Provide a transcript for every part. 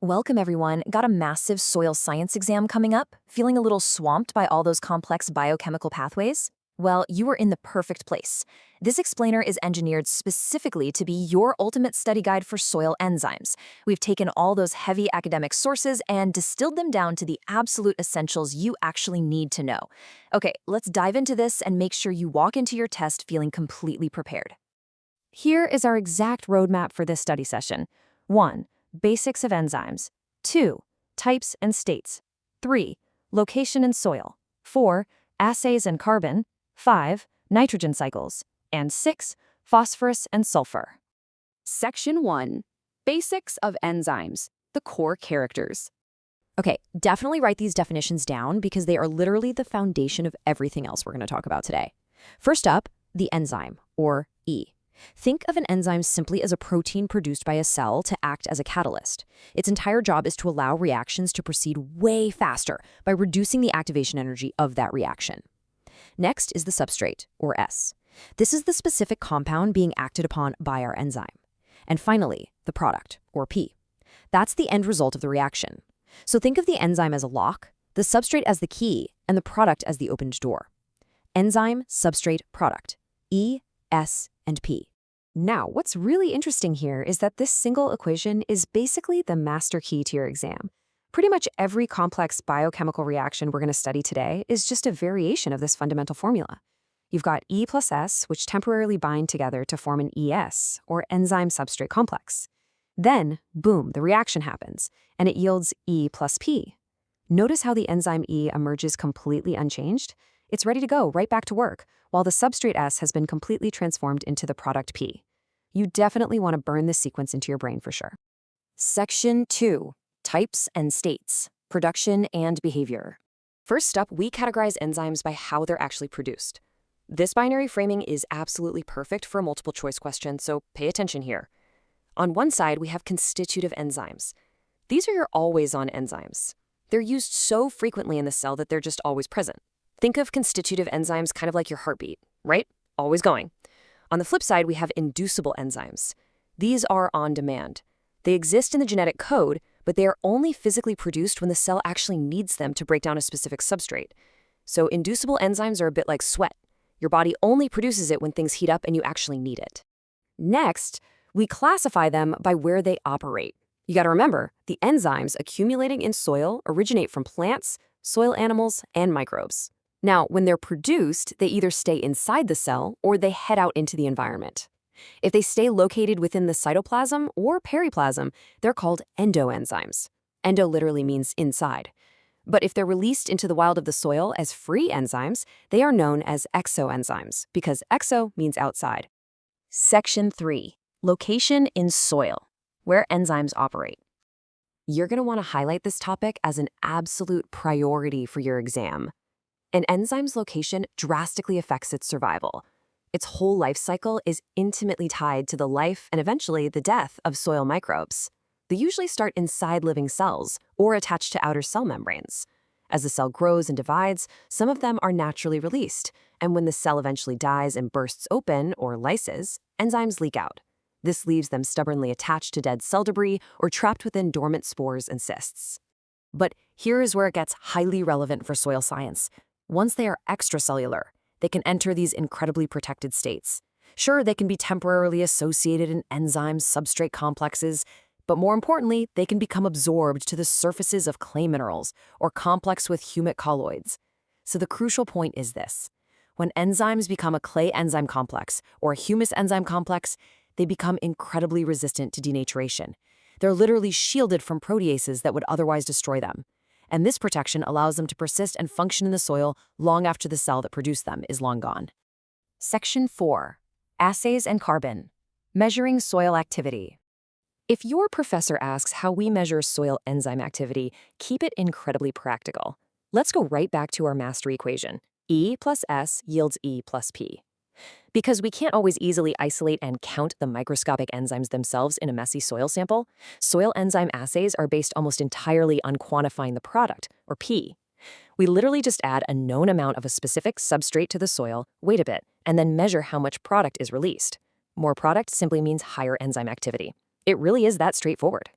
Welcome, everyone. Got a massive soil science exam coming up? Feeling a little swamped by all those complex biochemical pathways? Well, you are in the perfect place. This explainer is engineered specifically to be your ultimate study guide for soil enzymes. We've taken all those heavy academic sources and distilled them down to the absolute essentials you actually need to know. Okay, let's dive into this and make sure you walk into your test feeling completely prepared. Here is our exact roadmap for this study session. 1. Basics of enzymes. 2. Types and states. 3. Location and soil. 4. Assays and carbon. 5. Nitrogen cycles. And 6. Phosphorus and sulfur. Section 1. Basics of enzymes, the core characters. Okay, definitely write these definitions down because they are literally the foundation of everything else we're going to talk about today. First up, the enzyme, or E. Think of an enzyme simply as a protein produced by a cell to act as a catalyst. Its entire job is to allow reactions to proceed way faster by reducing the activation energy of that reaction. Next is the substrate, or S. This is the specific compound being acted upon by our enzyme. And finally, the product, or P. That's the end result of the reaction. So think of the enzyme as a lock, the substrate as the key, and the product as the opened door. Enzyme, substrate, product. E, S, and P. Now, what's really interesting here is that this single equation is basically the master key to your exam. Pretty much every complex biochemical reaction we're going to study today is just a variation of this fundamental formula. You've got E plus S, which temporarily bind together to form an ES, or enzyme substrate complex. Then, boom, the reaction happens, and it yields E plus P. Notice how the enzyme E emerges completely unchanged? It's ready to go right back to work, while the substrate S has been completely transformed into the product P. You definitely want to burn this sequence into your brain for sure. Section 2. Types and states, production and behavior. First up, we categorize enzymes by how they're actually produced. This binary framing is absolutely perfect for a multiple choice question, so pay attention here. On one side, we have constitutive enzymes. These are your always-on enzymes. They're used so frequently in the cell that they're just always present. Think of constitutive enzymes kind of like your heartbeat, right? Always going. On the flip side, we have inducible enzymes. These are on demand. They exist in the genetic code, but they are only physically produced when the cell actually needs them to break down a specific substrate. So inducible enzymes are a bit like sweat. Your body only produces it when things heat up and you actually need it. Next, we classify them by where they operate. You got to remember, the enzymes accumulating in soil originate from plants, soil animals, and microbes. Now, when they're produced, they either stay inside the cell or they head out into the environment. If they stay located within the cytoplasm or periplasm, they're called endoenzymes. Endo literally means inside. But if they're released into the wild of the soil as free enzymes, they are known as exoenzymes because exo means outside. Section 3. Location in soil, where enzymes operate. You're going to want to highlight this topic as an absolute priority for your exam. An enzyme's location drastically affects its survival. Its whole life cycle is intimately tied to the life and eventually the death of soil microbes. They usually start inside living cells or attached to outer cell membranes. As the cell grows and divides, some of them are naturally released, and when the cell eventually dies and bursts open or lyses, enzymes leak out. This leaves them stubbornly attached to dead cell debris or trapped within dormant spores and cysts. But here is where it gets highly relevant for soil science. Once they are extracellular, they can enter these incredibly protected states. Sure, they can be temporarily associated in enzyme substrate complexes, but more importantly, they can become absorbed to the surfaces of clay minerals or complex with humic colloids. So the crucial point is this. When enzymes become a clay enzyme complex or a humus enzyme complex, they become incredibly resistant to denaturation. They're literally shielded from proteases that would otherwise destroy them. And this protection allows them to persist and function in the soil long after the cell that produced them is long gone. Section 4. Assays and carbon. Measuring soil activity. If your professor asks how we measure soil enzyme activity, keep it incredibly practical. Let's go right back to our master equation. E plus S yields E plus P. Because we can't always easily isolate and count the microscopic enzymes themselves in a messy soil sample, soil enzyme assays are based almost entirely on quantifying the product, or P. We literally just add a known amount of a specific substrate to the soil, wait a bit, and then measure how much product is released. More product simply means higher enzyme activity. It really is that straightforward.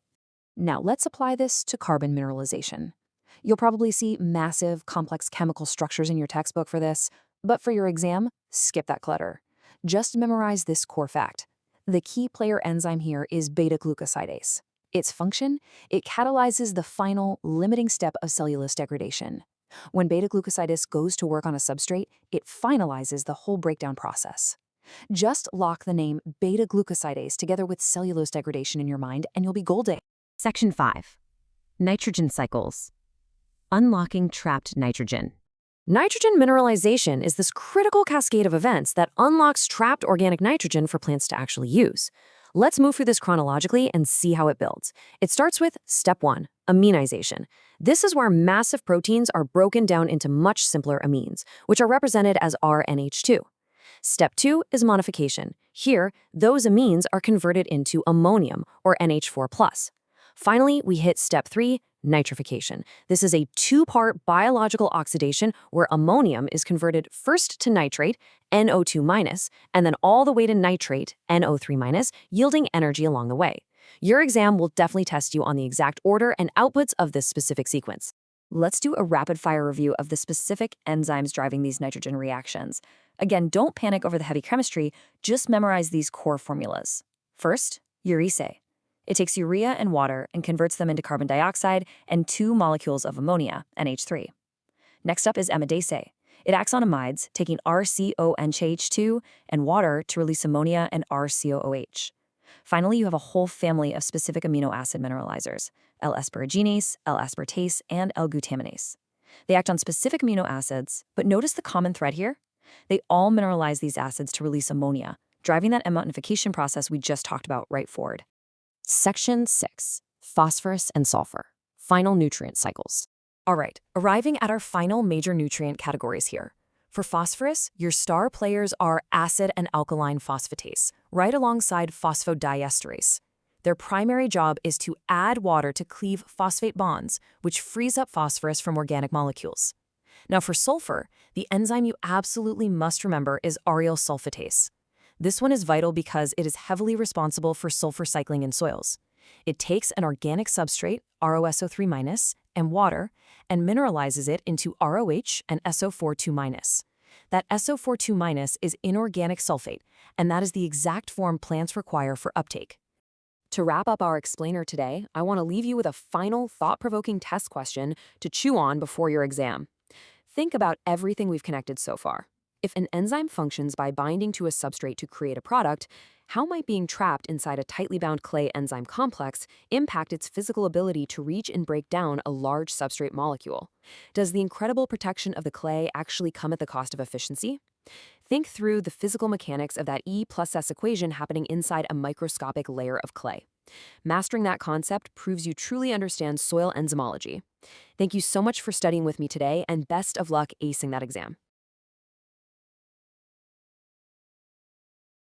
Now let's apply this to carbon mineralization. You'll probably see massive, complex chemical structures in your textbook for this, but for your exam, skip that clutter. Just memorize this core fact. The key player enzyme here is beta-glucosidase. Its function? It catalyzes the final, limiting step of cellulose degradation. When beta-glucosidase goes to work on a substrate, it finalizes the whole breakdown process. Just lock the name beta-glucosidase together with cellulose degradation in your mind, and you'll be golden. Section 5. Nitrogen cycles. Unlocking trapped nitrogen. Nitrogen mineralization is this critical cascade of events that unlocks trapped organic nitrogen for plants to actually use. Let's move through this chronologically and see how it builds. It starts with step 1, aminization. This is where massive proteins are broken down into much simpler amines, which are represented as RNH2. Step 2 is modification. Here, those amines are converted into ammonium, or NH4+. Finally, we hit step 3, nitrification. This is a two-part biological oxidation where ammonium is converted first to nitrate, NO2-, and then all the way to nitrate, NO3-, yielding energy along the way. Your exam will definitely test you on the exact order and outputs of this specific sequence. Let's do a rapid-fire review of the specific enzymes driving these nitrogen reactions. Again, don't panic over the heavy chemistry, just memorize these core formulas. First, uricase. It takes urea and water and converts them into carbon dioxide and 2 molecules of ammonia, NH3. Next up is amidase. It acts on amides, taking RCONCH2 and water to release ammonia and RCOOH. Finally, you have a whole family of specific amino acid mineralizers, L-asparaginase, L-aspartase, and L-glutaminase. They act on specific amino acids, but notice the common thread here? They all mineralize these acids to release ammonia, driving that emulsification process we just talked about right forward. Section 6. Phosphorus and sulfur. Final nutrient cycles. All right, arriving at our final major nutrient categories here. For phosphorus, your star players are acid and alkaline phosphatase, right alongside phosphodiesterase. Their primary job is to add water to cleave phosphate bonds, which frees up phosphorus from organic molecules. Now for sulfur, the enzyme you absolutely must remember is aryl sulfatase. This one is vital because it is heavily responsible for sulfur cycling in soils. It takes an organic substrate, ROSO3-, and water, and mineralizes it into ROH and SO42-. That SO42- is inorganic sulfate, and that is the exact form plants require for uptake. To wrap up our explainer today, I want to leave you with a final thought-provoking test question to chew on before your exam. Think about everything we've connected so far. If an enzyme functions by binding to a substrate to create a product, how might being trapped inside a tightly bound clay enzyme complex impact its physical ability to reach and break down a large substrate molecule? Does the incredible protection of the clay actually come at the cost of efficiency? Think through the physical mechanics of that E+S equation happening inside a microscopic layer of clay. Mastering that concept proves you truly understand soil enzymology. Thank you so much for studying with me today, and best of luck acing that exam.